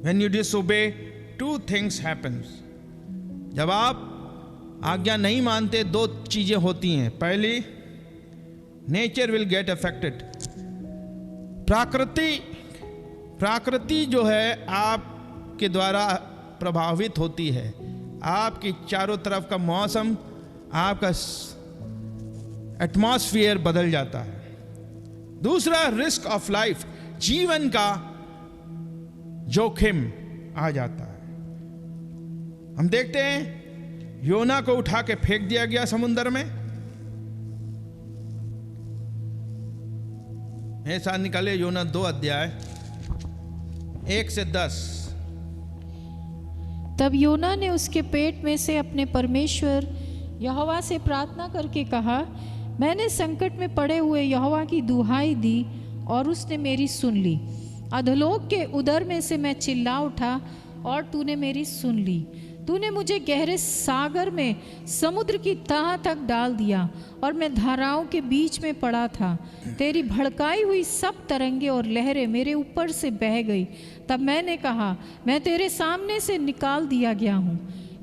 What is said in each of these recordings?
When you disobey, two things happens. जब आप आज्ञा नहीं मानते, दो चीजें होती हैं. पहली, नेचर विल गेट अफेक्टेड. प्रकृति जो है आपके द्वारा प्रभावित होती है. आपके चारों तरफ का मौसम, आपका एटमॉस्फेयर बदल जाता है. दूसरा, रिस्क ऑफ लाइफ, जीवन का जोखिम आ जाता है. हम देखते हैं योना को उठा के फेंक दिया गया समुद्र में. मेरे साथ निकाले योना 2 अध्याय 1 से 10. तब योना ने उसके पेट में से अपने परमेश्वर यहोवा से प्रार्थना करके कहा, मैंने संकट में पड़े हुए यहोवा की दुहाई दी और उसने मेरी सुन ली. अधोलोक के उदर में से मैं चिल्ला उठा और तूने मेरी सुन ली. तूने मुझे गहरे सागर में समुद्र की तह तक डाल दिया और मैं धाराओं के बीच में पड़ा था. तेरी भड़काई हुई सब तरंगे और लहरें मेरे ऊपर से बह गई. तब मैंने कहा, मैं तेरे सामने से निकाल दिया गया हूँ.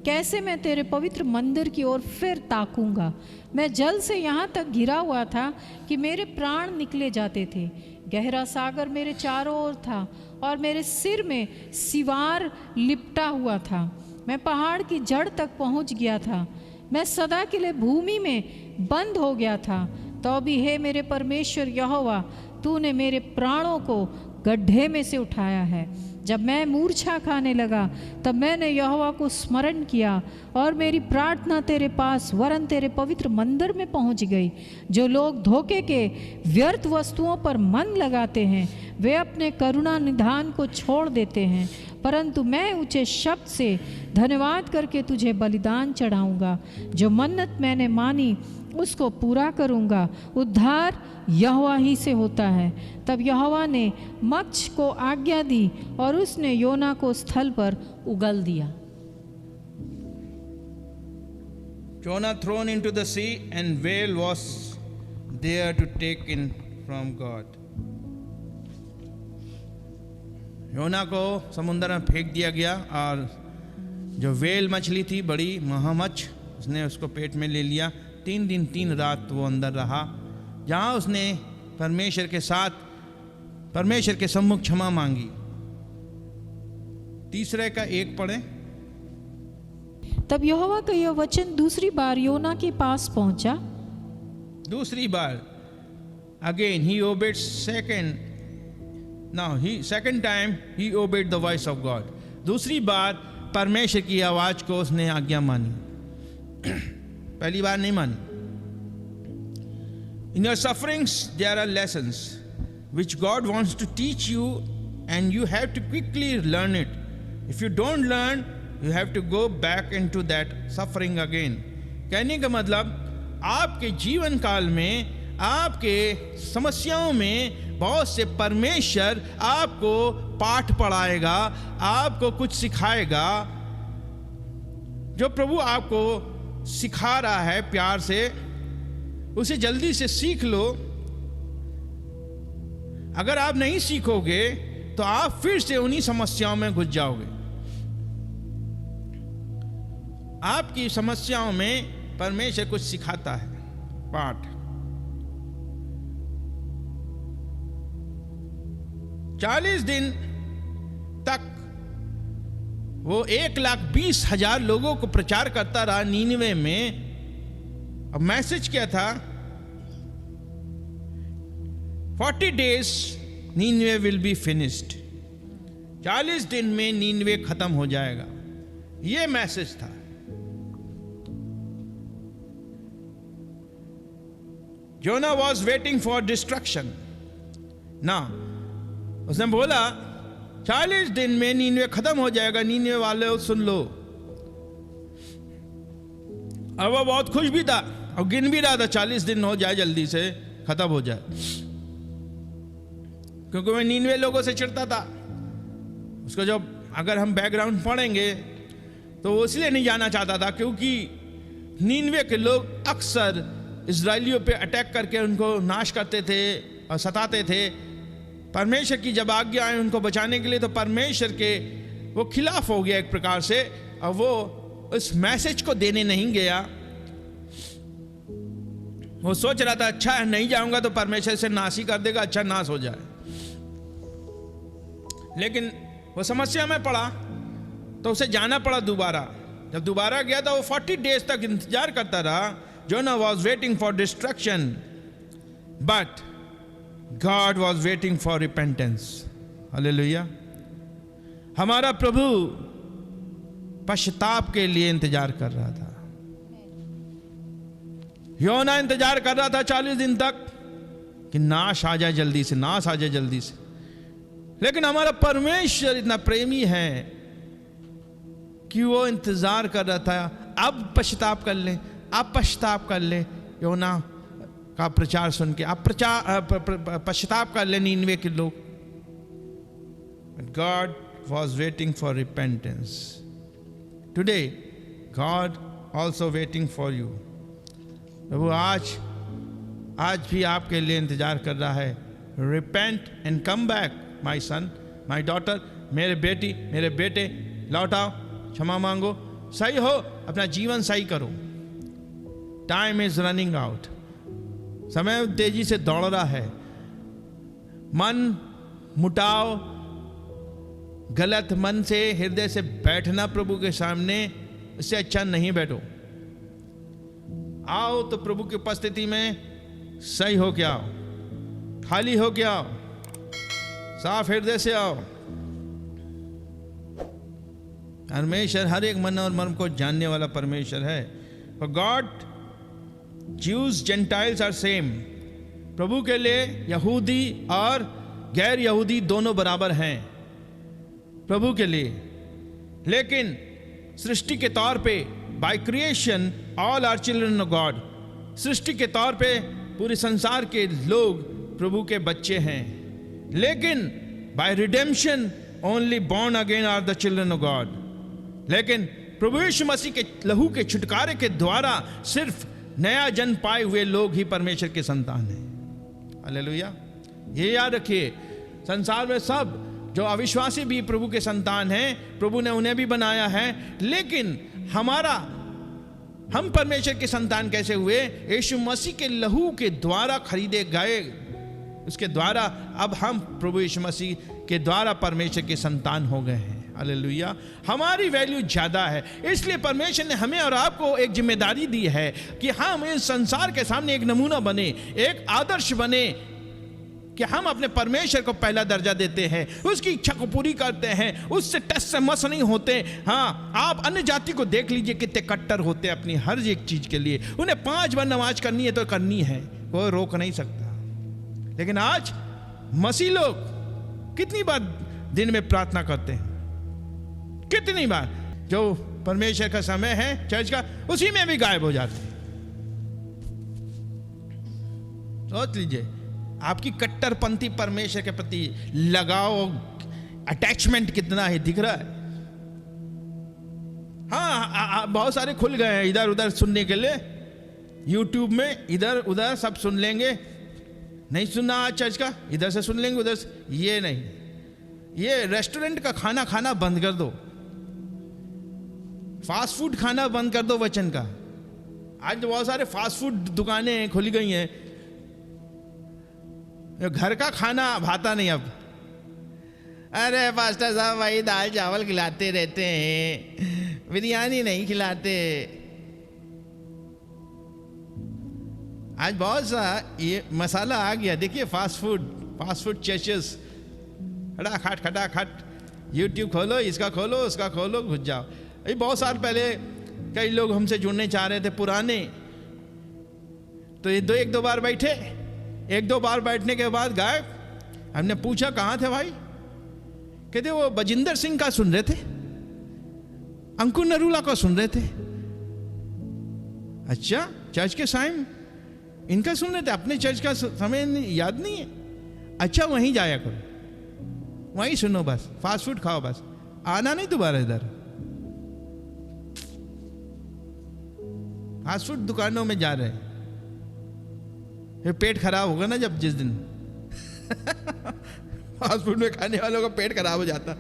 कैसे मैं तेरे पवित्र मंदिर की ओर फिर ताकूंगा. मैं जल से यहाँ तक घिरा हुआ था कि मेरे प्राण निकले जाते थे. गहरा सागर मेरे चारों ओर था और मेरे सिर में सिवार लिपटा हुआ था. मैं पहाड़ की जड़ तक पहुँच गया था. मैं सदा के लिए भूमि में बंद हो गया था. तो भी हे मेरे परमेश्वर यहोवा, तूने मेरे प्राणों को गड्ढे में से उठाया है. जब मैं मूर्छा खाने लगा तब मैंने यहोवा को स्मरण किया और मेरी प्रार्थना तेरे पास वरन तेरे पवित्र मंदिर में पहुंच गई. जो लोग धोखे के व्यर्थ वस्तुओं पर मन लगाते हैं वे अपने करुणा निधान को छोड़ देते हैं. परंतु मैं ऊंचे शब्द से धन्यवाद करके तुझे बलिदान चढ़ाऊंगा. जो मन्नत मैंने मानी उसको पूरा करूंगा. उद्धार यहोवा ही से होता है. तब यहोवा ने मत्स्य को आज्ञा दी और उसने योना को स्थल पर उगल दिया. Jonah thrown into the sea and whale was there to take in from God. योना को समुद्र में फेंक दिया गया और जो वेल मछली थी, बड़ी महामच्छ, उसने उसको पेट में ले लिया. 3 दिन 3 रात वो अंदर रहा, जहाँ उसने परमेश्वर के साथ, परमेश्वर के सम्मुख क्षमा मांगी. तीसरे का 1 पढ़े. तब यहोवा का यह वचन दूसरी बार योना के पास पहुंचा. दूसरी बार, अगेन ही obeyed second time he obeyed the voice of God. दूसरी बार परमेश्वर की आवाज को उसने आज्ञा मानी. पहली बार नहीं मानी. In your sufferings there are lessons which God wants to teach you and you have to quickly learn it. If you don't learn, you have to go back into that suffering again. कहने का मतलब, आपके जीवन काल में, आपके समस्याओं में बहुत से परमेश्वर आपको पाठ पढ़ाएगा, आपको कुछ सिखाएगा. जो प्रभु आपको सिखा रहा है प्यार से, उसे जल्दी से सीख लो. अगर आप नहीं सीखोगे तो आप फिर से उन्हीं समस्याओं में घुस जाओगे. आपकी समस्याओं में परमेश्वर कुछ सिखाता है, पाठ. 40 दिन तक वो 1,20,000 लोगों को प्रचार करता रहा नीनवे में. अब मैसेज क्या था? 40 days Nineveh will be finished. 40 दिन में नीनवे खत्म हो जाएगा. ये मैसेज था. जोना वॉज वेटिंग फॉर डिस्ट्रक्शन. ना, उसने बोला 40 दिन में नीनवे खत्म हो जाएगा. नीनवे वाले सुन लो. और वो बहुत खुश भी था और गिन भी रहा था 40 दिन हो जाए, जल्दी से खत्म हो जाए. क्योंकि मैं नीनवे लोगों से चिढ़ता था. उसको जब अगर हम बैकग्राउंड पढ़ेंगे तो वो इसलिए नहीं जाना चाहता था क्योंकि नीनवे के लोग अक्सर इजराइलियों पे अटैक करके उनको नाश करते थे और सताते थे. परमेश्वर की जब आज्ञा आए उनको बचाने के लिए, तो परमेश्वर के वो खिलाफ हो गया एक प्रकार से, और वो उस मैसेज को देने नहीं गया। वो सोच रहा था अच्छा नहीं जाऊंगा तो परमेश्वर से नाश ही कर देगा, अच्छा नाश हो जाए। लेकिन वो समस्या में पड़ा तो उसे जाना पड़ा दोबारा। जब दोबारा गया तो वो 40 डेज तक इंतजार करता रहा। Jonah was waiting for destruction but God was waiting for repentance. Hallelujah. हमारा प्रभु पश्चाताप के लिए इंतजार कर रहा था। योना इंतजार कर रहा था 40 दिन तक कि नाश आ जाए जल्दी से, नाश आ जाए जल्दी से। लेकिन हमारा परमेश्वर इतना प्रेमी है कि वो इंतजार कर रहा था, अब पश्चाताप कर ले, अब पश्चाताप कर ले। योना का प्रचार सुन के अब पश्चाताप कर ले नीनवे के लोग। God was waiting for repentance. Today God also waiting for you. प्रभु आज भी आपके लिए इंतजार कर रहा है। Repent and come back my son my daughter. मेरे बेटी मेरे बेटे लौट आओ, क्षमा मांगो, सही हो, अपना जीवन सही करो। Time is running out. समय तेजी से दौड़ रहा है। मन मुटाव, गलत मन से हृदय से बैठना प्रभु के सामने, इससे अच्छा नहीं बैठो। आओ तो प्रभु की उपस्थिति में सही हो के आओ, खाली हो के आओ, साफ हृदय से आओ। परमेश्वर हर एक मन और मर्म को जानने वाला परमेश्वर है। For God, Jews, Gentiles are same. प्रभु के लिए यहूदी और गैर यहूदी दोनों बराबर हैं प्रभु के लिए। लेकिन सृष्टि के तौर पे by creation all are children of God. सृष्टि के तौर पे पूरे संसार के लोग प्रभु के बच्चे हैं। लेकिन by redemption only born again are the children of God. लेकिन प्रभु यीशु मसीह के लहू के छुटकारे के द्वारा सिर्फ नया जन्म पाए हुए लोग ही परमेश्वर के संतान हैं। हालेलुया। ये याद रखिए, संसार में सब जो अविश्वासी भी प्रभु के संतान हैं, प्रभु ने उन्हें भी बनाया है। लेकिन हम परमेश्वर के संतान कैसे हुए? यीशु मसीह के लहू के द्वारा खरीदे गए, उसके द्वारा अब हम प्रभु यीशु मसीह के द्वारा परमेश्वर के संतान हो गए हैं। हालेलुया। हमारी वैल्यू ज्यादा है, इसलिए परमेश्वर ने हमें और आपको एक जिम्मेदारी दी है कि हम इस संसार के सामने एक नमूना बने, एक आदर्श बने, कि हम अपने परमेश्वर को पहला दर्जा देते हैं, उसकी इच्छा को पूरी करते हैं, उससे टस से मस नहीं होते। हाँ, आप अन्य जाति को देख लीजिए कितने कट्टर होते हैं अपनी हर एक चीज के लिए। उन्हें 5 बार नमाज करनी है तो करनी है, कोई रोक नहीं सकता। लेकिन आज मसीह लोग कितनी बार दिन में प्रार्थना करते हैं? कितनी बार जो परमेश्वर का समय है चर्च का, उसी में भी गायब हो जाते हैं। सोच लीजिए, आपकी कट्टरपंथी परमेश्वर के प्रति लगाओ, अटैचमेंट कितना है, दिख रहा है? हाँ, बहुत सारे खुल गए हैं इधर उधर सुनने के लिए, यूट्यूब में इधर उधर सब सुन लेंगे। नहीं सुनना आज चर्च का, इधर से सुन लेंगे उधर से। ये नहीं, ये रेस्टोरेंट का खाना खाना बंद कर दो, फास्ट फूड खाना बंद कर दो वचन का। आज तो बहुत सारे फास्ट फूड दुकानें खुल गई हैं, घर का खाना भाता नहीं अब। अरे पास्टर साहब भाई दाल चावल खिलाते रहते हैं, बिरयानी नहीं खिलाते। आज बहुत सा ये मसाला आ गया, देखिए फास्ट फूड चर्चेस, खटाखट यूट्यूब खोलो, इसका खोलो उसका खोलो, घुस जाओ। अभी बहुत साल पहले कई लोग हमसे जुड़ने चाह रहे थे पुराने, तो ये एक दो बार बैठे, एक दो बार बैठने के बाद गायब। हमने पूछा कहाँ थे भाई? कहते वो बजिंदर सिंह का सुन रहे थे, अंकुर नरूला का सुन रहे थे। अच्छा, चर्च के टाइम इनका सुन रहे थे, अपने चर्च का समय याद नहीं है। अच्छा, वहीं जाया करो, वहीं सुनो, बस फास्ट फूड खाओ, बस आना नहीं दोबारा इधर। फास्ट फूड दुकानों में जा रहे हैं, फिर पेट खराब होगा ना जब जिस दिन फास्ट फूड में खाने वालों का पेट खराब हो जाता।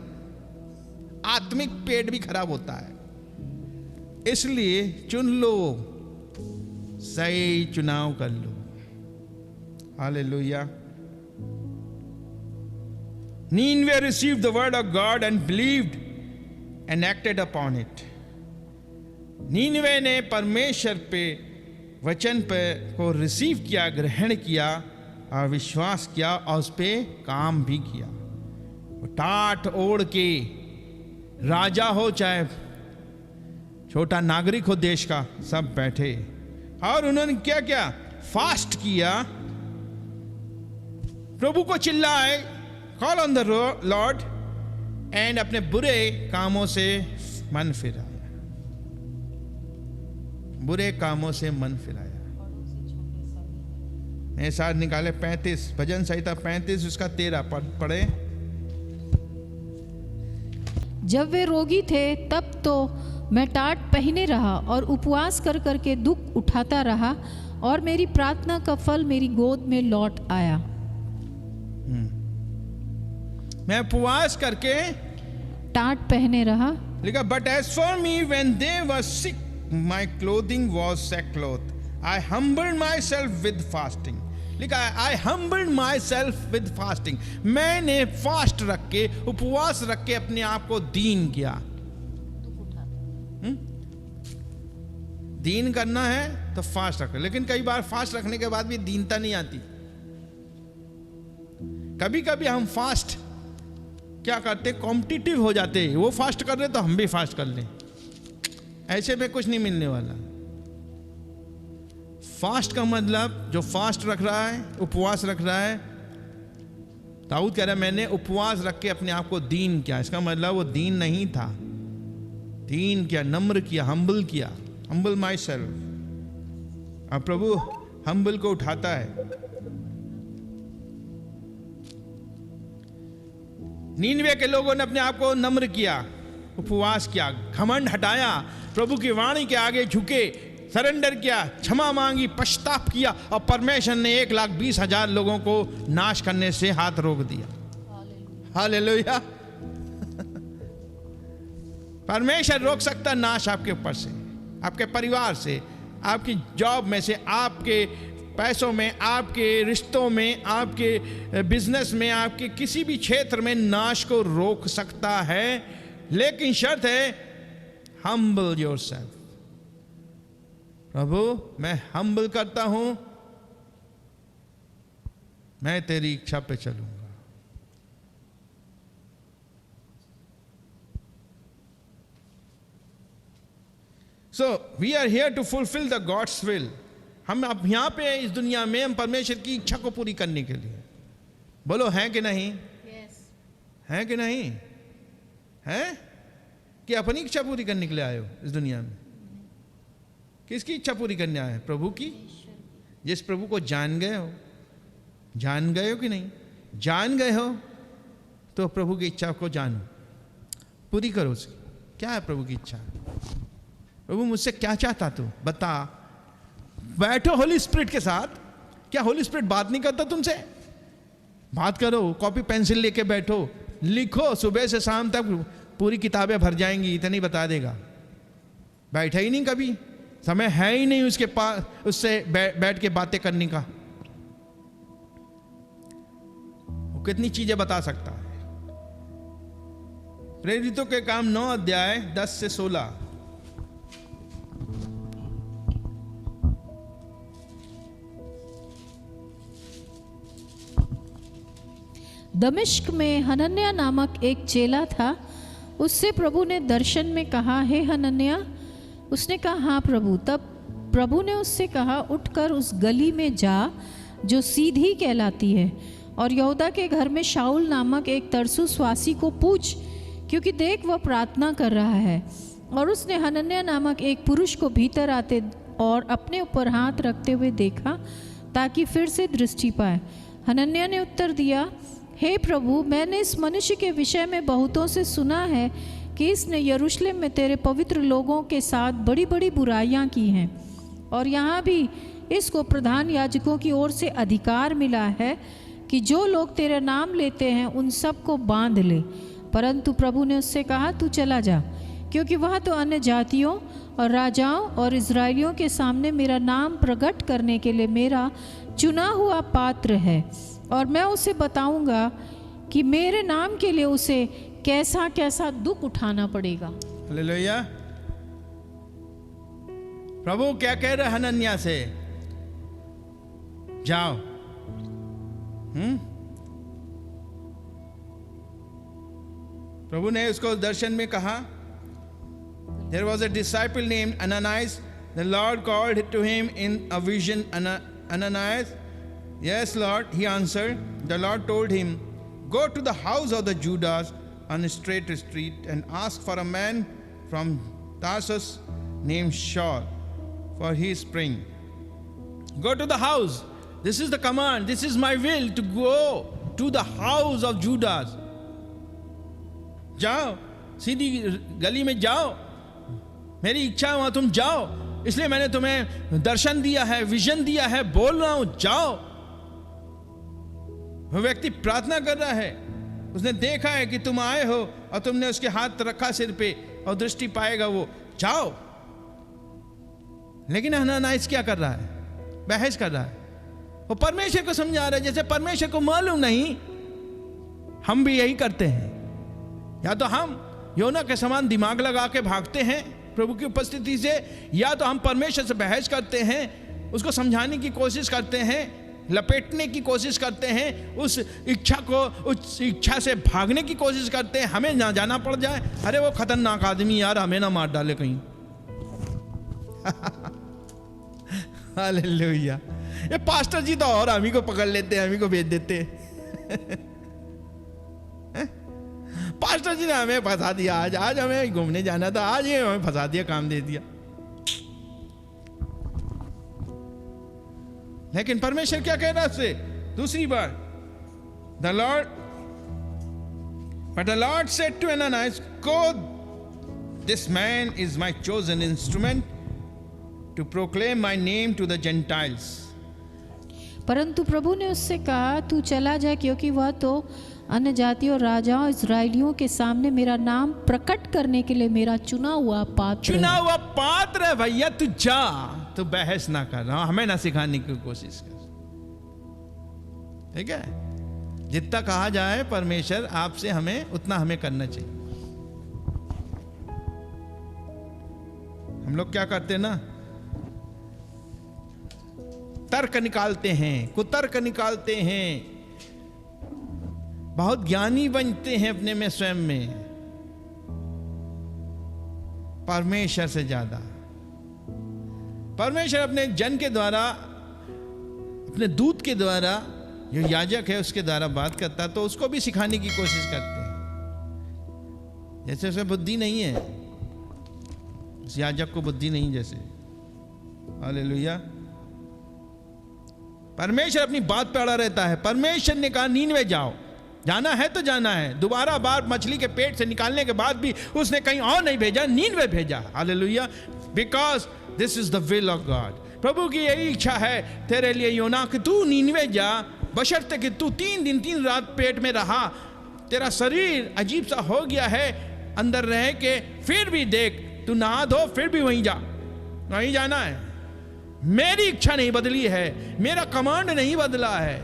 आत्मिक पेट भी खराब होता है। इसलिए चुन लो, सही चुनाव कर लो। Hallelujah. Nineveh received the word of God and believed and acted upon it. नीनवे ने परमेश्वर पे वचन पे को रिसीव किया, ग्रहण किया और विश्वास किया और उस पे काम भी किया। टाट ओढ़ के राजा हो चाहे छोटा नागरिक हो देश का, सब बैठे और उन्होंने क्या किया? फास्ट किया, प्रभु को चिल्लाए, call on the Lord, and अपने बुरे कामों से मन फिराया, बुरे कामों से मन फिराया। मैं साथ निकाले 35 भजन संहिता 35 उसका 13 पढ़े। जब वे रोगी थे तब तो मैं टाट पहने रहा और उपवास कर करके दुख उठाता रहा, और मेरी प्रार्थना का फल मेरी गोद में लौट आया। मैं उपवास करके टाट पहने रहा। लिखा, but as for me when they were sick my clothing was sackcloth, I humbled myself with fasting. लिखा, I humbled myself with fasting. मैंने फास्ट रख के, उपवास रख के अपने आप को दीन किया। दीन करना है तो फास्ट रखो, लेकिन कई बार फास्ट रखने के बाद भी दीनता नहीं आती। कभी कभी हम फास्ट क्या करते, कॉम्पिटिटिव हो जाते, वो फास्ट कर रहे तो हम भी फास्ट कर लें। ऐसे में कुछ नहीं मिलने वाला। फास्ट का मतलब जो फास्ट रख रहा है, उपवास रख रहा है, दाऊद कह रहा है मैंने उपवास रख के अपने आप को दीन किया। इसका मतलब वो दीन नहीं था, दीन किया, नम्र किया, हम्बल किया, हम्बल माई सेल्फ। अब प्रभु हम्बल को उठाता है। नीनवे के लोगों ने अपने आप को नम्र किया, उपवास किया, घमंड हटाया, प्रभु की वाणी के आगे झुके, सरेंडर किया, क्षमा मांगी, पश्चाताप किया, और परमेश्वर ने 1,20,000 लोगों को नाश करने से हाथ रोक दिया। हालेलुया। परमेश्वर रोक सकता नाश आपके ऊपर से, आपके परिवार से, आपकी जॉब में से, आपके पैसों में, आपके रिश्तों में, आपके बिजनेस में, आपके किसी भी क्षेत्र में नाश को रोक सकता है। लेकिन शर्त है, हम्बल योरसेल्फ। प्रभु मैं हम्बल करता हूं, मैं तेरी इच्छा पे चलूंगा। So we are here to fulfil the God's will. हम अब यहां पे इस दुनिया में हम परमेश्वर की इच्छा को पूरी करने के लिए। बोलो हैं कि नहीं? yes. हैं कि नहीं? हैं कि अपनी इच्छा पूरी करने के लिए आए हो इस दुनिया में? किसकी इच्छा पूरी करने आए? प्रभु की। जिस प्रभु को जान गए हो, जान गए हो कि नहीं? जान गए हो तो प्रभु की इच्छा को जानो, पूरी करो उसकी। क्या है प्रभु की इच्छा? प्रभु मुझसे क्या चाहता तू बता। बैठो होली स्पिरिट के साथ। क्या होली स्पिरिट बात नहीं करता तुमसे? बात करो, कॉपी पेंसिल लेके बैठो, लिखो, सुबह से शाम तक पूरी किताबें भर जाएंगी, इतनी बता देगा। बैठा ही नहीं कभी, समय है ही नहीं उसके पास उससे बैठ के बातें करने का। वो कितनी चीजें बता सकता है। प्रेरितों के काम 9 अध्याय 10 से 16। दमिश्क में हनन्याह नामक एक चेला था। उससे प्रभु ने दर्शन में कहा, हे हनन्याह। उसने कहा, हाँ प्रभु। तब प्रभु ने उससे कहा, उठकर उस गली में जा जो सीधी कहलाती है, और यहूदा के घर में शाऊल नामक एक तरसुसवासी को पूछ, क्योंकि देख वह प्रार्थना कर रहा है। और उसने हनन्याह नामक एक पुरुष को भीतर आते और अपने ऊपर हाथ रखते हुए देखा, ताकि फिर से दृष्टि पाए। हनन्याह ने उत्तर दिया, हे प्रभु, मैंने इस मनुष्य के विषय में बहुतों से सुना है कि इसने यरूशलेम में तेरे पवित्र लोगों के साथ बड़ी बड़ी बुराइयां की हैं, और यहाँ भी इसको प्रधान याजकों की ओर से अधिकार मिला है कि जो लोग तेरा नाम लेते हैं उन सब को बांध ले। परंतु प्रभु ने उससे कहा, तू चला जा, क्योंकि वह तो अन्य जातियों और राजाओं और इज़राइलियों के सामने मेरा नाम प्रकट करने के लिए मेरा चुना हुआ पात्र है, और मैं उसे बताऊंगा कि मेरे नाम के लिए उसे कैसा कैसा दुख उठाना पड़ेगा। हालेलुया। प्रभु क्या कह रहे हनन्याह से? जाओ। प्रभु ने उसको दर्शन में कहा, there was a disciple named Ananias. The Lord called to him in a vision, Ananias. Yes, Lord, he answered. The Lord told him, go to the house of the Judas on a straight street and ask for a man from Tarsus named Saul, for he is praying. Go to the house. This is the command. This is my will, to go to the house of Judas. जाओ, सीधी गली में जाओ, मेरी इच्छा है वहां तुम जाओ, इसलिए मैंने तुम्हें दर्शन दिया है, विजन दिया है, बोल रहा हूं, जाओ। वह व्यक्ति प्रार्थना कर रहा है, उसने देखा है कि तुम आए हो और तुमने उसके हाथ रखा सिर पे और दृष्टि पाएगा वो, जाओ। लेकिन हनन्याह क्या कर रहा है? बहस कर रहा है। वो परमेश्वर को समझा रहा है, जैसे परमेश्वर को मालूम नहीं। हम भी यही करते हैं, या तो हम योना के समान दिमाग लगा के भागते हैं प्रभु की उपस्थिति से, या तो हम परमेश्वर से बहस करते हैं, उसको समझाने की कोशिश करते हैं, लपेटने की कोशिश करते हैं, उस इच्छा से भागने की कोशिश करते हैं, हमें ना जाना पड़ जाए। अरे वो खतरनाक आदमी यार, हमें ना मार डाले कहीं। हालेलुया। ये पास्टर जी तो और हम ही को पकड़ लेते हैं, हम ही को भेज देते हैं। पास्टर जी ने हमें फंसा दिया, आज हमें घूमने जाना था, आज ये हमें फंसा दिया, काम दे दिया। लेकिन परमेश्वर क्या कह रहा है उससे? दूसरी बार, the Lord, but the Lord said to Ananias, go, this man is my chosen instrument to proclaim my name to the Gentiles. परंतु प्रभु ने उससे कहा, तू चला जा, क्योंकि वह तो अन्य जातियों और राजाओं इज़राइलियों के सामने मेरा नाम प्रकट करने के लिए मेरा चुना हुआ पात्र है भैया। तू जा, तू बहस ना कर रहा, हमें ना सिखाने की कोशिश कर। ठीक है, जितना कहा जाए परमेश्वर आपसे हमें, उतना हमें करना चाहिए। हम लोग क्या करते हैं ना, तर्क निकालते हैं, कुतर्क निकालते हैं, बहुत ज्ञानी बनते हैं अपने में, स्वयं में, परमेश्वर से ज्यादा। परमेश्वर अपने जन के द्वारा, अपने दूत के द्वारा, जो याजक है उसके द्वारा बात करता है, तो उसको भी सिखाने की कोशिश करते हैं। जैसे उसे बुद्धि नहीं है, उस याजक को बुद्धि नहीं जैसे। हालेलुया। परमेश्वर अपनी बात पे अड़ा रहता है। परमेश्वर ने कहा नीनवे जाओ, जाना है तो जाना है। दोबारा बार मछली के पेट से निकालने के बाद भी उसने कहीं और नहीं भेजा, नीनवे भेजा। Hallelujah. Because this is the will of God. प्रभु की यही इच्छा है तेरे लिए योना कि तू नीनवे जा, बशर्ते कि तू 3 दिन 3 रात पेट में रहा, तेरा शरीर अजीब सा हो गया है अंदर रह के, फिर भी देख, तू नहा धो, फिर भी वहीं जा, वहीं जाना है। मेरी इच्छा नहीं बदली है, मेरा कमांड नहीं बदला है।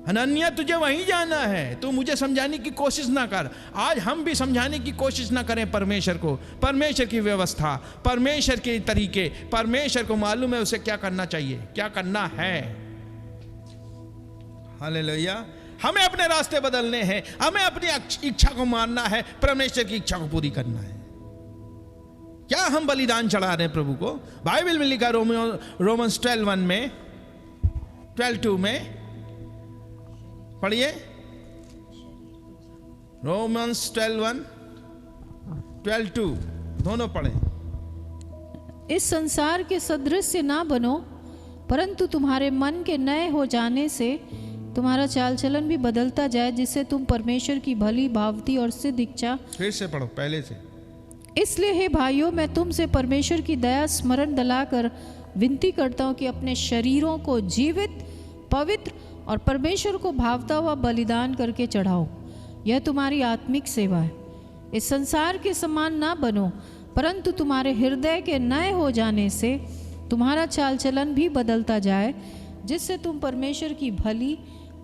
हनन्याह तुझे वहीं जाना है, तू मुझे समझाने की कोशिश ना कर। आज हम भी समझाने की कोशिश ना करें परमेश्वर को, परमेश्वर की व्यवस्था, परमेश्वर के तरीके। परमेश्वर को मालूम है उसे क्या करना चाहिए, क्या करना है। हालेलुया। हमें अपने रास्ते बदलने हैं, हमें अपनी इच्छा को मानना है, परमेश्वर की इच्छा को पूरी करना है। क्या हम बलिदान चढ़ा रहे हैं प्रभु को? बाइबल में लिखा रोमन्स 12:1 में, 12:2 में पढ़िए। रोमन्स 12:1, 12:2 दोनों पढ़े। इस संसार के सदृश ना बनो, परंतु तुम्हारे मन के नए हो जाने से तुम्हारा चाल चलन भी बदलता जाए, जिससे तुम परमेश्वर की भली भावती और सिद्ध इच्छा। फिर से पढ़ो, पहले से। इसलिए हे भाइयों, मैं तुमसे परमेश्वर की दया स्मरण दिलाकर विनती करता हूँ कि अपने शरीरों को जीवित, पवित्र और परमेश्वर को भावता हुआ बलिदान करके चढ़ाओ, यह तुम्हारी आत्मिक सेवा है। इस संसार के समान ना बनो, परंतु तुम्हारे हृदय के नए हो जाने से तुम्हारा चाल चलन भी बदलता जाए, जिससे तुम परमेश्वर की भली,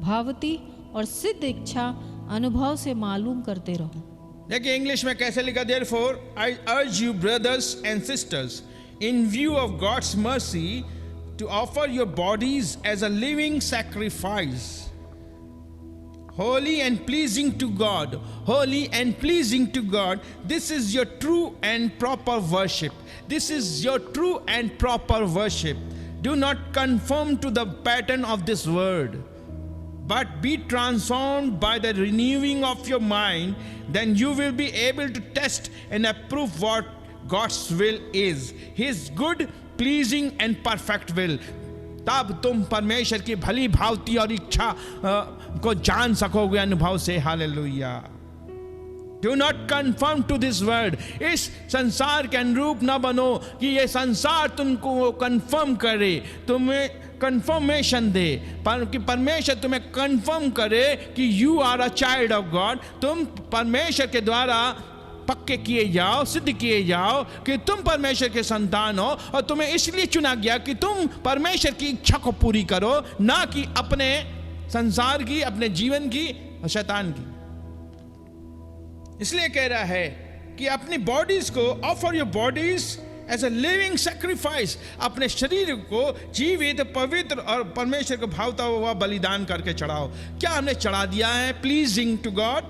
भावती और सिद्ध इच्छा अनुभव से मालूम करते रहो। देखिए इंग्लिश में कैसे लिखा, therefore I urge you brothers and sisters in view of God's mercy to offer your bodies as a living sacrifice, holy and pleasing to God, holy and pleasing to God. This is your true and proper worship. This is your true and proper worship. Do not conform to the pattern of this world, but be transformed by the renewing of your mind. Then you will be able to test and approve what God's will is, His good, pleasing and perfect will. तब तुम परमेश्वर की भली भावती और इच्छा को जान सकोगे अनुभव से। Hallelujah. Do not confirm to this world, इस संसार के अनुरूप न बनो कि ये संसार तुमको कन्फर्म करे, तुम्हें कन्फर्मेशन दे, कि परमेश्वर तुम्हें कन्फर्म करे कि you are a child of God. तुम परमेश्वर के द्वारा पक्के किए जाओ, सिद्ध किए जाओ कि तुम परमेश्वर के संतान हो, और तुम्हें इसलिए चुना गया कि तुम परमेश्वर की इच्छा को पूरी करो, ना कि अपने संसार की, अपने जीवन की और शैतान की। इसलिए कह रहा है कि अपनी बॉडीज को, offer your bodies as a living sacrifice, अपने शरीर को जीवित, पवित्र और परमेश्वर को भावता हुआ बलिदान करके चढ़ाओ। क्या हमने चढ़ा दिया है? Pleasing to God,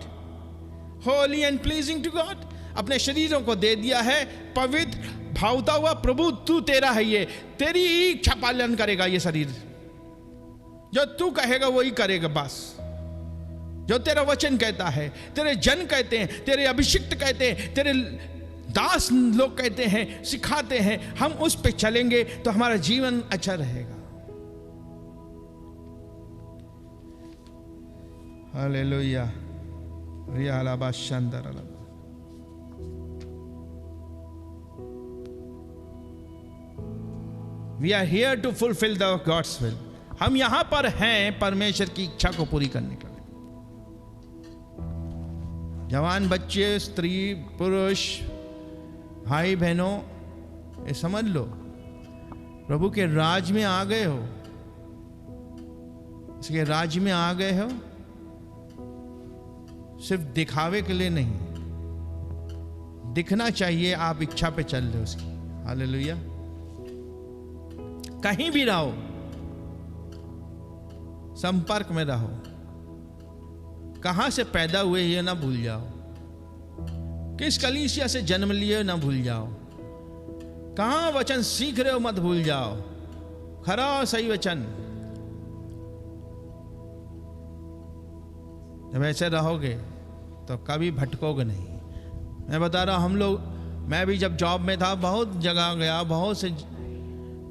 holy and pleasing to God. अपने शरीरों को दे दिया है पवित्र, भावता हुआ। प्रभु तू तेरा है, ये तेरी ही इच्छा पालन करेगा। ये शरीर जो तू कहेगा वही करेगा, बस जो तेरा वचन कहता है, तेरे जन कहते हैं, तेरे अभिषिक्त कहते हैं, तेरे दास लोग कहते हैं, सिखाते हैं, हम उस पे चलेंगे तो हमारा जीवन अच्छा रहेगा। Hallelujah. We are here to fulfill the God's will. हम यहां पर हैं परमेश्वर की इच्छा को पूरी करने के लिए। जवान बच्चे, स्त्री, पुरुष, भाई बहनों, ये समझ लो प्रभु के राज में आ गए हो। इसके राज में आ गए हो सिर्फ दिखावे के लिए नहीं, दिखना चाहिए आप इच्छा पे चल रहे उसकी। हालेलुया। कहीं भी रहो, संपर्क में रहो। कहां से पैदा हुए ये ना भूल जाओ, किस कलीसिया से जन्म लिए ना भूल जाओ, कहां वचन सीख रहे हो मत भूल जाओ। खरा और सही वचन, जब ऐसे रहोगे तो कभी भटकोगे नहीं। मैं बता रहा हूं, हम लोग, मैं भी जब जॉब में था बहुत जगह गया, बहुत से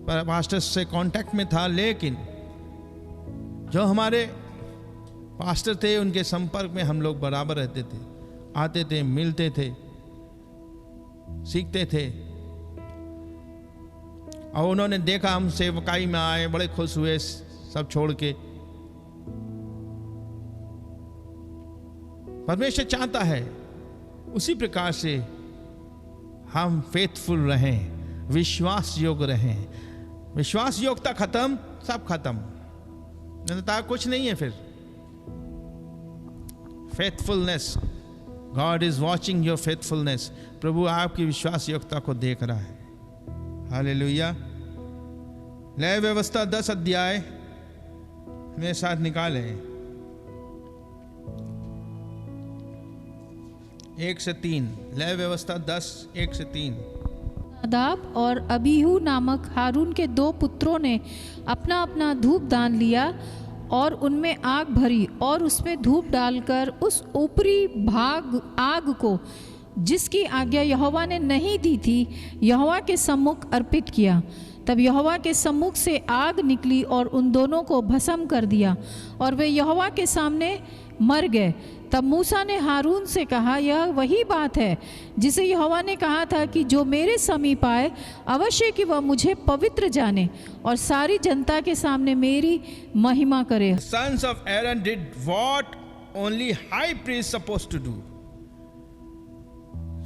पास्टर्स से कांटेक्ट में था, लेकिन जो हमारे पास्टर थे उनके संपर्क में हम लोग बराबर रहते थे, आते थे, मिलते थे, सीखते थे। और उन्होंने देखा हम सेवकाई में आए, बड़े खुश हुए सब छोड़ के। परमेश्वर चाहता है उसी प्रकार से हम फेथफुल रहें, विश्वास योग्य रहें। विश्वास योग्यता खत्म, सब खत्म, नहीं कुछ नहीं है फिर। Faithfulness, God is watching your faithfulness. प्रभु आपकी विश्वास योग्यता को देख रहा है। हालेलुया। लय व्यवस्था 10 अध्याय मेरे साथ निकाले 1 से 3। लय व्यवस्था 10, 1 से 3। नादाब और अबीहू नामक हारून के 2 पुत्रों ने अपना अपना धूप दान लिया और उनमें आग भरी और उसमें धूप डालकर उस ऊपरी भाग आग को, जिसकी आज्ञा यहोवा ने नहीं दी थी, यहोवा के सम्मुख अर्पित किया। तब यहोवा के सम्मुख से आग निकली और उन दोनों को भस्म कर दिया और वे यहोवा के सामने मर गए। तब मूसा ने हारून से कहा, यह वही बात है जिसे यहोवा ने कहा था कि जो मेरे समीप आए अवश्य कि वह मुझे पवित्र जाने और सारी जनता के सामने मेरी महिमा करे। Sons of Aaron did what only high priest supposed to do.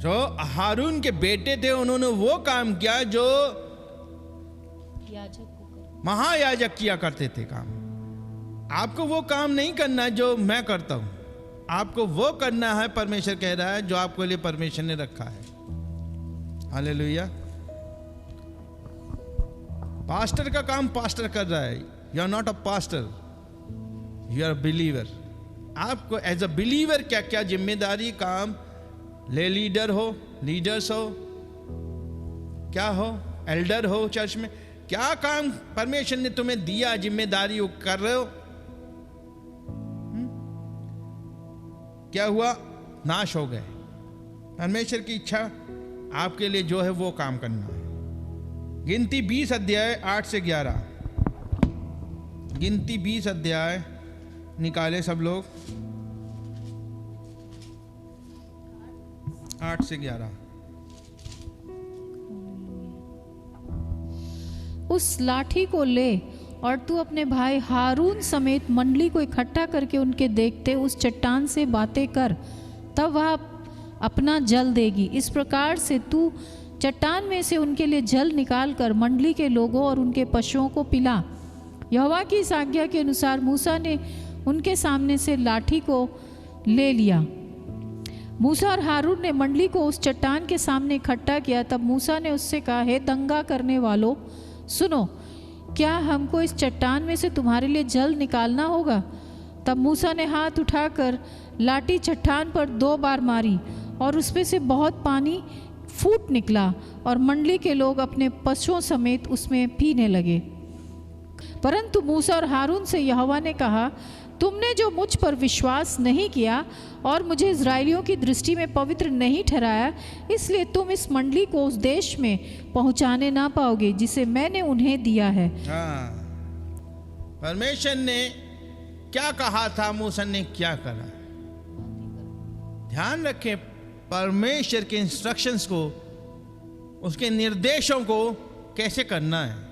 जो हारून के बेटे थे उन्होंने वो काम किया जो महायाजक किया करते थे काम। आपको वो काम नहीं करना है जो मैं करता हूं, आपको वो करना है, परमेश्वर कह रहा है, जो आपके लिए परमेश्वर ने रखा है। हालेलुया। पास्टर का काम पास्टर कर रहा है। You are not a pastor, you are a believer. आपको एज अ बिलीवर क्या क्या जिम्मेदारी काम ले, लीडर हो, लीडर्स हो, क्या हो, एल्डर हो चर्च में, क्या काम परमेश्वर ने तुम्हें दिया, जिम्मेदारी वो कर रहे हो। क्या हुआ? नाश हो गए। परमेश्वर की इच्छा आपके लिए जो है वो काम करना है। गिनती 20 अध्याय 8 से 11। गिनती 20 अध्याय निकाले सब लोग, 8 से 11। उस लाठी को ले और तू अपने भाई हारून समेत मंडली को इकट्ठा करके उनके देखते उस चट्टान से बातें कर, तब वह अपना जल देगी। इस प्रकार से तू चट्टान में से उनके लिए जल निकाल कर मंडली के लोगों और उनके पशुओं को पिला। यहोवा की इस आज्ञा के अनुसार मूसा ने उनके सामने से लाठी को ले लिया। मूसा और हारून ने मंडली को उस चट्टान के सामने इकट्ठा किया। तब मूसा ने उससे कहा, हे दंगा करने वालों, सुनो, क्या हमको इस चट्टान में से तुम्हारे लिए जल निकालना होगा? तब मूसा ने हाथ उठाकर लाठी चट्टान पर 2 बार मारी और उसमें से बहुत पानी फूट निकला और मंडली के लोग अपने पशुओं समेत उसमें पीने लगे। परंतु मूसा और हारून से यहोवा ने कहा, तुमने जो मुझ पर विश्वास नहीं किया और मुझे इज़राइलियों की दृष्टि में पवित्र नहीं ठहराया, इसलिए तुम इस मंडली को उस देश में पहुंचाने ना पाओगे जिसे मैंने उन्हें दिया है। हाँ, परमेश्वर ने क्या कहा था, मूसा ने क्या करा। ध्यान रखें, परमेश्वर के इंस्ट्रक्शंस को, उसके निर्देशों को कैसे करना है।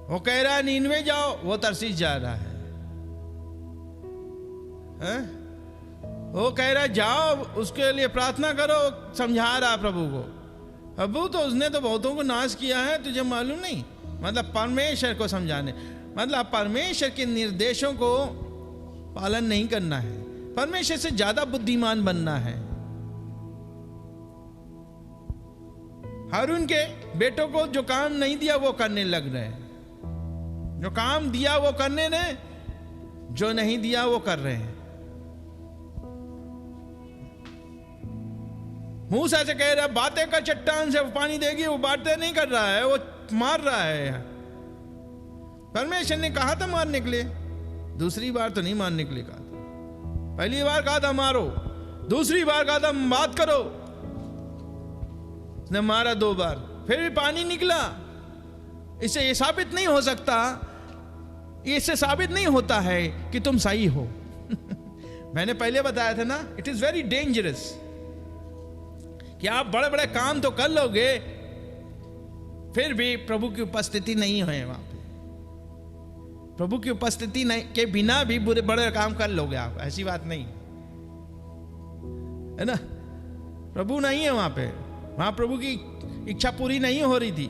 वो कह रहा है नीनवे जाओ, वो तरसीस जा रहा है। वो कह रहा है जाओ, उसके लिए प्रार्थना करो, समझा रहा प्रभु को। प्रभु तो उसने तो बहुतों को नाश किया है, तुझे मालूम नहीं। मतलब परमेश्वर को समझाने, मतलब परमेश्वर के निर्देशों को पालन नहीं करना है, परमेश्वर से ज्यादा बुद्धिमान बनना है। हारून के बेटों को जो काम नहीं दिया वो करने लग रहे हैं, जो काम दिया वो करने ने, जो नहीं दिया वो कर रहे हैं। मूसा से कह रहा बातें कर, चट्टान से पानी देगी, वो बातें नहीं कर रहा है, वो मार रहा है। परमेश्वर ने कहा था मारने के लिए, दूसरी बार तो नहीं मारने के लिए कहा था। पहली बार कहा था मारो, दूसरी बार कहा था बात करो, ने मारा 2 बार, फिर भी पानी निकला। इससे ये साबित नहीं हो सकता, इससे साबित नहीं होता है कि तुम सही हो। मैंने पहले बताया था ना, इट इज वेरी डेंजरस कि आप बड़े बड़े काम तो कर लोगे, फिर भी प्रभु की उपस्थिति नहीं है वहां पे। प्रभु की उपस्थिति नहीं के बिना भी बुरे बड़े काम कर लोगे आप, ऐसी बात नहीं है ना। प्रभु नहीं है वहां पे, वहां प्रभु की इच्छा पूरी नहीं हो रही थी।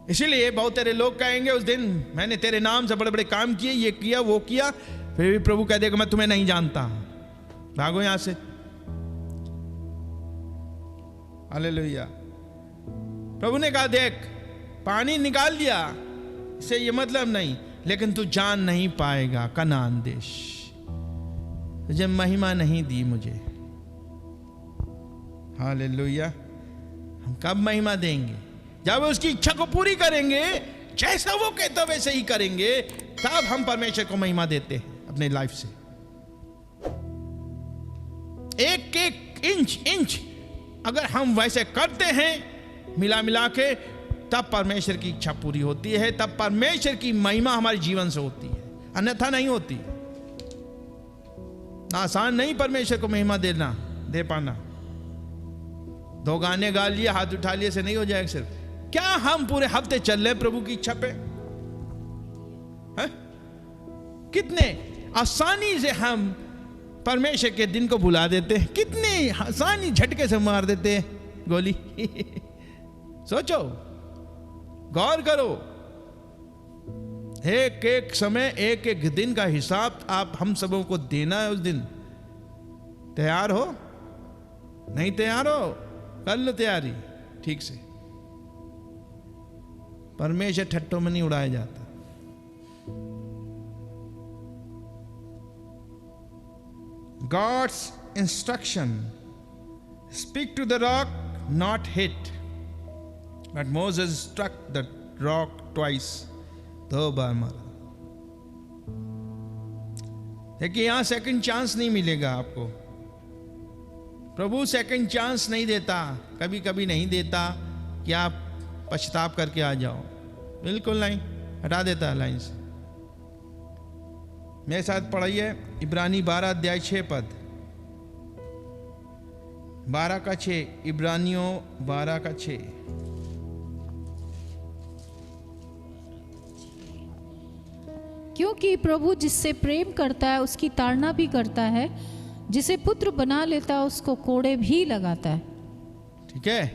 इसीलिए बहुत तेरे लोग कहेंगे उस दिन, मैंने तेरे नाम से बड़े बड़े काम किए, ये किया वो किया, फिर भी प्रभु कह देगा मैं तुम्हें नहीं जानता, भागो यहां से। हालेलुया। प्रभु ने कहा देख, पानी निकाल दिया, इससे ये मतलब नहीं, लेकिन तू जान नहीं पाएगा कनान देश, तुझे महिमा नहीं दी मुझे। हालेलुया। हम कब महिमा देंगे? जब उसकी इच्छा को पूरी करेंगे, जैसा वो कहता वैसे ही करेंगे, तब हम परमेश्वर को महिमा देते हैं अपने लाइफ से। एक एक इंच अगर हम वैसे करते हैं मिला मिला के, तब परमेश्वर की इच्छा पूरी होती है, तब परमेश्वर की महिमा हमारे जीवन से होती है, अन्यथा नहीं होती। आसान नहीं परमेश्वर को महिमा देना, दे पाना। 2 गाने गा लिए, हाथ उठा लिए से नहीं हो जाएगा सिर्फ। क्या हम पूरे हफ्ते चल रहे प्रभु की इच्छा पे? है? कितने आसानी से हम परमेश्वर के दिन को भुला देते हैं, कितने आसानी झटके से मार देते हैं गोली। सोचो, गौर करो, एक एक समय, एक एक दिन का हिसाब आप हम सबों को देना है उस दिन। तैयार हो? नहीं तैयार हो? कर लो तैयारी ठीक से। परमेश्वर ठट्टों में नहीं उड़ाया जाता। God's instruction: speak to the rock, not hit. But Moses struck the rock twice. 2 बार मारा। देखिए, यहां सेकंड चांस नहीं मिलेगा आपको। प्रभु सेकंड चांस नहीं देता, कभी कभी नहीं देता कि आप पछताप करके आ जाओ। बिल्कुल नहीं, हटा देता है लाइन से। मेरे साथ पढ़िए इब्रानी 12 अध्याय 6 पद, 12 का 6, इब्रानियों 12 का 6। क्योंकि प्रभु जिससे प्रेम करता है उसकी ताड़ना भी करता है, जिसे पुत्र बना लेता है उसको कोड़े भी लगाता है। ठीक है?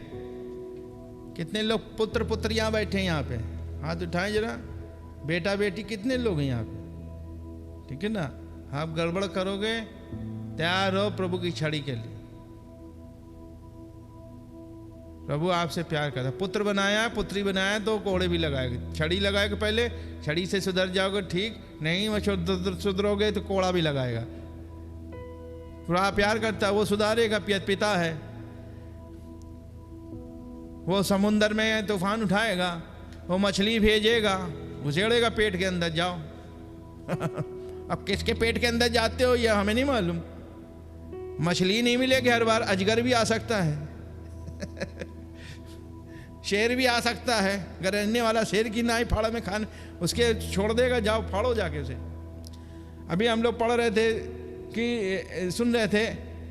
कितने लोग पुत्र पुत्रियां बैठे हैं यहाँ पे? हाथ उठाएं जरा। बेटा बेटी कितने लोग हैं यहाँ पे? ठीक है ना? आप गड़बड़ करोगे, तैयार हो प्रभु की छड़ी के लिए। प्रभु आपसे प्यार करता है। पुत्र बनाया, पुत्री बनाया तो कोड़े भी लगाएगा। छड़ी लगाएगा, पहले छड़ी से सुधर जाओगे ठीक, नहीं वो सुधरोगे तो कोड़ा भी लगाएगा। पूरा प्यार करता है, वो सुधारेगा, पिता है वो। समुंदर में तूफान उठाएगा, वो मछली भेजेगा, उछेड़ेगा पेट के अंदर, जाओ। अब किसके पेट के अंदर जाते हो ये हमें नहीं मालूम। मछली नहीं मिलेगी हर बार, अजगर भी आ सकता है। शेर भी आ सकता है, गरजने वाला शेर की नाई फाड़ा में खाने उसके छोड़ देगा, जाओ फाड़ो जाके उसे। अभी हम लोग पढ़ रहे थे कि सुन रहे थे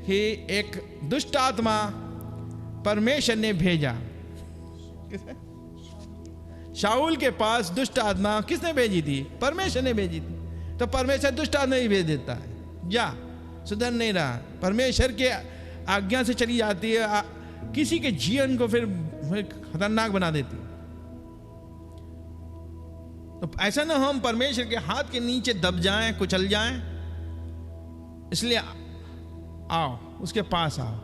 कि एक दुष्ट आत्मा परमेश्वर ने भेजा। शाऊल के पास दुष्ट आत्मा किसने भेजी थी? परमेश्वर ने भेजी थी। तो परमेश्वर दुष्ट आत्मा ही भेज देता है, जा सुधर नहीं रहा, परमेश्वर के आज्ञा से चली जाती है, किसी के जीवन को फिर खतरनाक बना देती। तो ऐसा ना हम परमेश्वर के हाथ के नीचे दब जाएं, कुचल जाएं। इसलिए आओ, उसके पास आओ,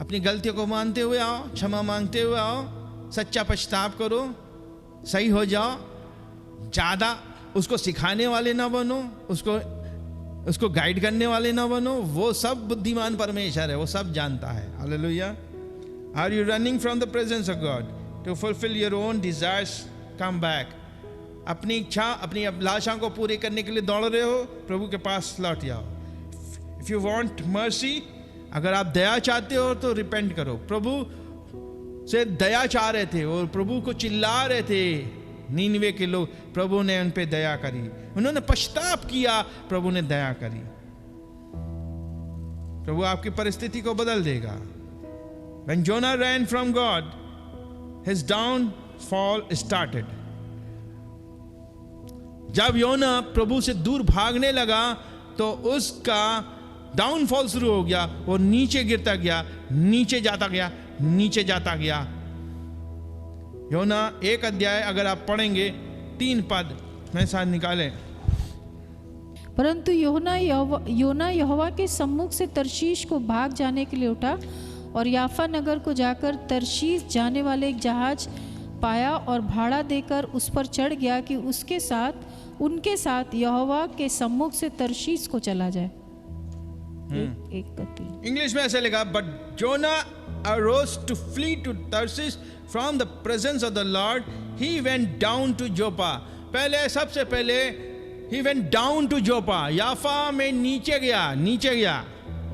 अपनी गलतियों को मानते हुए आओ, क्षमा मांगते हुए आओ, सच्चा पछताप करो, सही हो जाओ। ज्यादा उसको सिखाने वाले ना बनो, उसको गाइड करने वाले ना बनो। वो सब बुद्धिमान परमेश्वर है, वो सब जानता है। Hallelujah. Are you running from the presence of God to fulfill your own desires? Come back. अपनी इच्छा, अपनी अभिलाषा को पूरी करने के लिए दौड़ रहे हो, प्रभु के पास लौट जाओ। If you want mercy, अगर आप दया चाहते हो तो रिपेंट करो। प्रभु से दया चाह रहे थे और प्रभु को चिल्ला रहे थे नीनवे के लोग, प्रभु ने उन पे दया करी। उन्होंने पश्चाताप किया, प्रभु ने दया करी। प्रभु आपकी परिस्थिति को बदल देगा। When Jonah ran from God, his downfall started. जब योना प्रभु से दूर भागने लगा तो उसका डाउनफॉल शुरू हो गया। वो नीचे गिरता गया, नीचे जाता गया, नीचे जाता गया। योना 1 अध्याय अगर आप पढ़ेंगे 3 पद मेरे साथ निकालें। परंतु योना यहोवा के सम्मुख से तर्शीश को भाग जाने के लिए उठा और याफा नगर को जाकर तर्शीश जाने वाले एक जहाज पाया और भाड़ा देकर उस पर चढ़ गया कि उनके साथ यहोवा के सम्मुख से तर्शीश को चला जाए। इंग्लिश में ऐसे लिखा, but Jonah arose to flee to Tarshish from the presence of the Lord. He went down to Joppa. सबसे पहले he went down to Joppa. याफा में नीचे गया,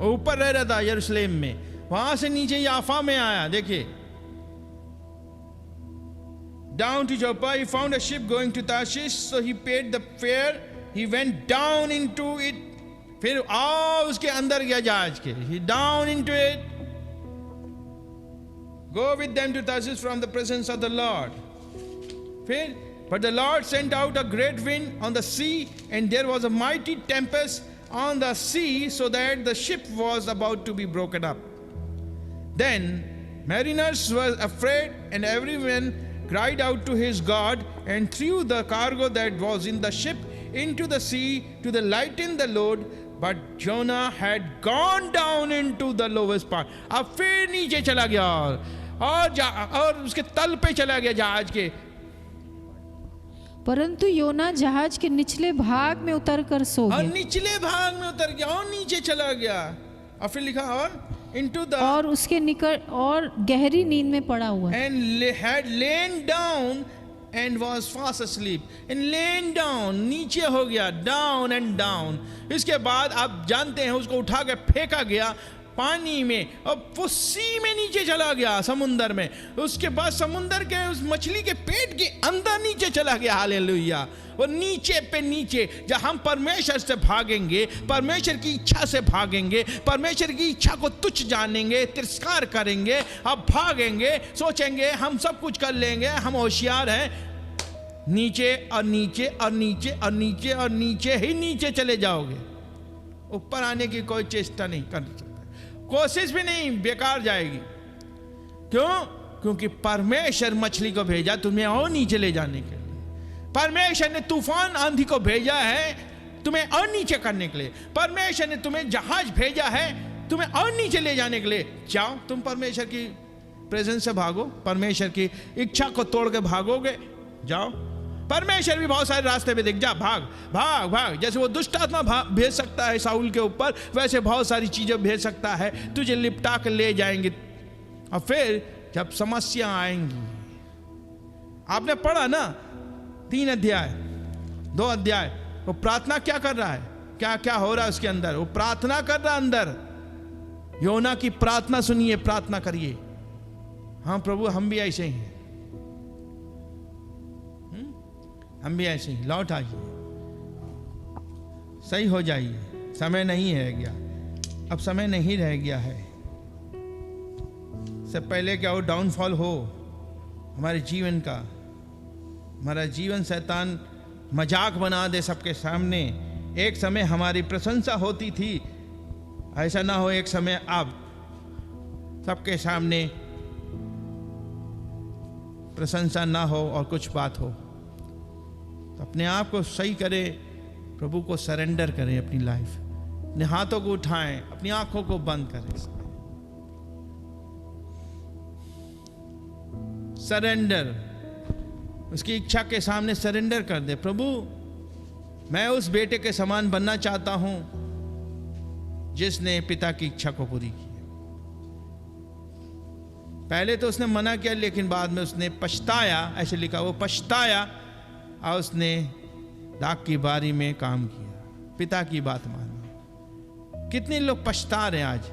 ऊपर रह रहा था यरूशलेम में, वहां से नीचे याफा में आया। देखिए, down to Joppa, he found a ship going to Tarshish, so he paid the fare. He went down into it. फिर उसके अंदर गया जहाज के, he down into it. Go with them to Tarshish from the presence of the Lord. फिर But the Lord sent out a great wind on the sea, and there was a mighty tempest on the sea, so that the ship was about to be broken up. Then mariners were afraid, and everyone cried out to his God, and threw the cargo that was in the ship into the sea to lighten the load. But Jonah had gone down into the lowest part. अब फिर नीचे चला गया और उसके तल पे चला गया जहाज के. परंतु योना जहाज के निचले भाग में उतरकर सो और गया निचले भाग में उतर गया और नीचे चला गया. और फिर लिखा और into the और उसके निकट और गहरी नींद में पड़ा हुआ. and had lain down and was fast asleep. And lain down, नीचे हो गया, down and down. इसके बाद आप जानते हैं उसको उठा के फेंका गया पानी में और वो सी में नीचे चला गया, समुंदर में. उसके बाद समुंदर के उस मछली के पेट के अंदर नीचे चला गया. हालेलुया. वो नीचे पे नीचे. जब हम परमेश्वर से भागेंगे, परमेश्वर की इच्छा से भागेंगे, परमेश्वर की इच्छा को तुच्छ जानेंगे, तिरस्कार करेंगे, अब भागेंगे, सोचेंगे हम सब कुछ कर लेंगे, हम होशियार हैं, नीचे और नीचे और नीचे और नीचे और नीचे ही नीचे चले जाओगे. ऊपर आने की कोई चेष्टा नहीं कर सकते, कोशिश भी नहीं, बेकार जाएगी. क्यों? क्योंकि परमेश्वर मछली को भेजा तुम्हें और नीचे ले जाने के लिए. परमेश्वर ने तूफान आंधी को भेजा है तुम्हें और नीचे करने के लिए. परमेश्वर ने तुम्हें जहाज भेजा है तुम्हें और नीचे ले जाने के लिए. जाओ, तुम परमेश्वर की प्रेजेंस से भागो, परमेश्वर की इच्छा को तोड़ के भागोगे. जाओ, परमेश्वर भी बहुत सारे रास्ते पे देख जा, भाग भाग भाग. जैसे वो दुष्ट आत्मा भेज सकता है साउल के ऊपर, वैसे बहुत सारी चीजें भेज सकता है, तुझे लिपटा कर ले जाएंगे. और फिर जब समस्या आएंगी, आपने पढ़ा ना 3 अध्याय 2 अध्याय, वो प्रार्थना क्या कर रहा है, क्या क्या हो रहा है उसके अंदर. वो प्रार्थना कर रहा है अंदर. योना की प्रार्थना सुनिए, प्रार्थना करिए. हाँ प्रभु, हम भी ऐसे ही हैं, हम भी ऐसे ही. लौट आइए, सही हो जाइए. समय नहीं रह गया, अब समय नहीं रह गया है. इससे पहले क्या वो डाउनफॉल हो हमारे जीवन का, हमारा जीवन शैतान मजाक बना दे सबके सामने. एक समय हमारी प्रशंसा होती थी, ऐसा ना हो एक समय अब सबके सामने प्रशंसा ना हो और कुछ बात हो. तो अपने आप को सही करें, प्रभु को सरेंडर करें अपनी लाइफ. अपने हाथों को उठाएं, अपनी आंखों को बंद करें. सरेंडर, उसकी इच्छा के सामने सरेंडर कर दे. प्रभु, मैं उस बेटे के समान बनना चाहता हूं जिसने पिता की इच्छा को पूरी की. पहले तो उसने मना किया, लेकिन बाद में उसने पछताया. ऐसे लिखा, वो पछताया और उसने दाग की बारी में काम किया, पिता की बात मानी. कितने लोग पछता रहे हैं आज,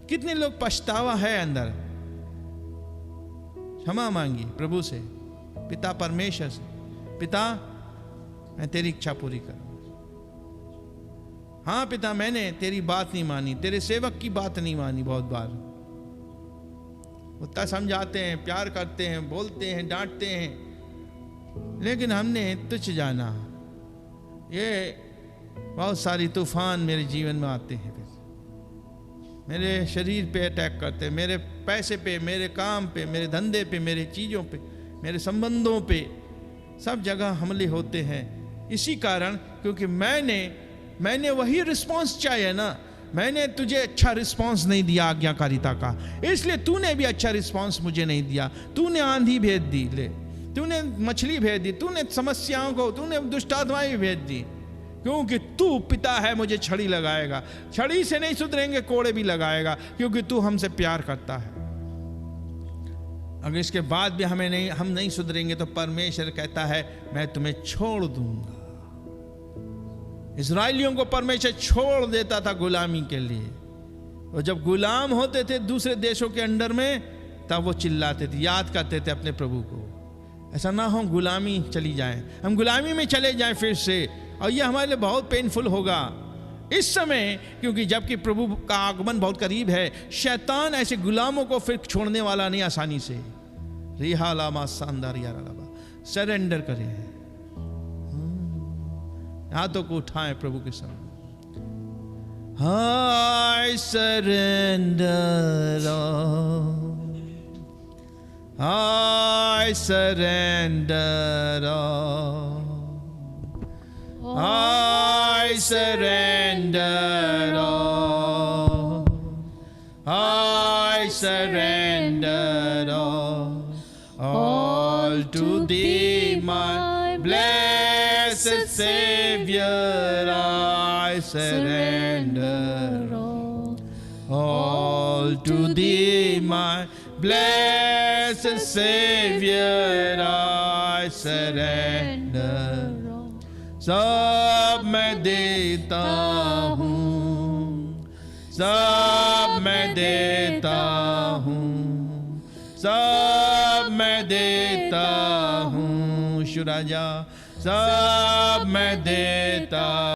कितने लोग पछतावा है अंदर. क्षमा मांगी प्रभु से, पिता परमेश्वर से. पिता, मैं तेरी इच्छा पूरी करूं. हाँ पिता, मैंने तेरी बात नहीं मानी, तेरे सेवक की बात नहीं मानी. बहुत बार उतना समझाते हैं, प्यार करते हैं, बोलते हैं, डांटते हैं, लेकिन हमने तुच्छ जाना. ये बहुत सारी तूफान मेरे जीवन में आते हैं, मेरे शरीर पे अटैक करते हैं, मेरे पैसे पे, मेरे काम पे, मेरे धंधे पे, मेरे चीज़ों पे, मेरे संबंधों पे, सब जगह हमले होते हैं. इसी कारण, क्योंकि मैंने वही रिस्पांस चाहिए ना. मैंने तुझे अच्छा रिस्पांस नहीं दिया आज्ञाकारिता का, इसलिए तूने भी अच्छा रिस्पांस मुझे नहीं दिया. तूने आंधी भेज दी, ले, तूने मछली भेज दी, तूने समस्याओं को, तूने दुष्ट आत्माएं भी भेज दी. क्योंकि तू पिता है, मुझे छड़ी लगाएगा. छड़ी से नहीं सुधरेंगे, कोड़े भी लगाएगा, क्योंकि तू हमसे प्यार करता है. अगर इसके बाद भी हम नहीं सुधरेंगे तो परमेश्वर कहता है मैं तुम्हें छोड़ दूंगा. इस्राएलियों को परमेश्वर छोड़ देता था गुलामी के लिए, और जब गुलाम होते थे दूसरे देशों के अंडर में, तब वो चिल्लाते थे, याद करते थे अपने प्रभु को. ऐसा ना हो गुलामी चली जाए, हम गुलामी में चले जाएं फिर से, और ये हमारे लिए बहुत पेनफुल होगा इस समय. क्योंकि जबकि प्रभु का आगमन बहुत करीब है, शैतान ऐसे गुलामों को फिर छोड़ने वाला नहीं आसानी से. रिहा लामा शानदार यारा लाबा. सरेंडर करें, हाथों को उठाएं प्रभु के सामने। I surrender all, I surrender all, I surrender all, I surrender all to Thee, my blessed Savior. I surrender all to Thee, my blessed Savior. I surrender. सब मैं देता हूँ, सब मैं देता हूँ, सब मैं देता हूँ, शुराजा सब मैं देता